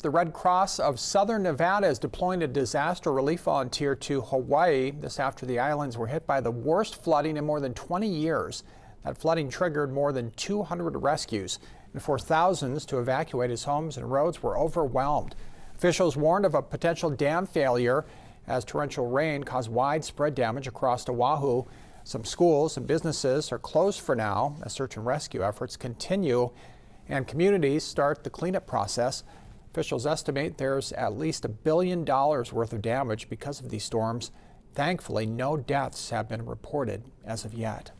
The Red Cross of Southern Nevada is deploying a disaster relief volunteer to Hawaii. This after the islands were hit by the worst flooding in more than 20 years. That flooding triggered more than 200 rescues and forced thousands to evacuate as homes and roads were overwhelmed. Officials warned of a potential dam failure as torrential rain caused widespread damage across Oahu. Some schools and businesses are closed for now as search and rescue efforts continue and communities start the cleanup process. Officials estimate there's at least $1 billion worth of damage because of these storms. Thankfully, no deaths have been reported as of yet.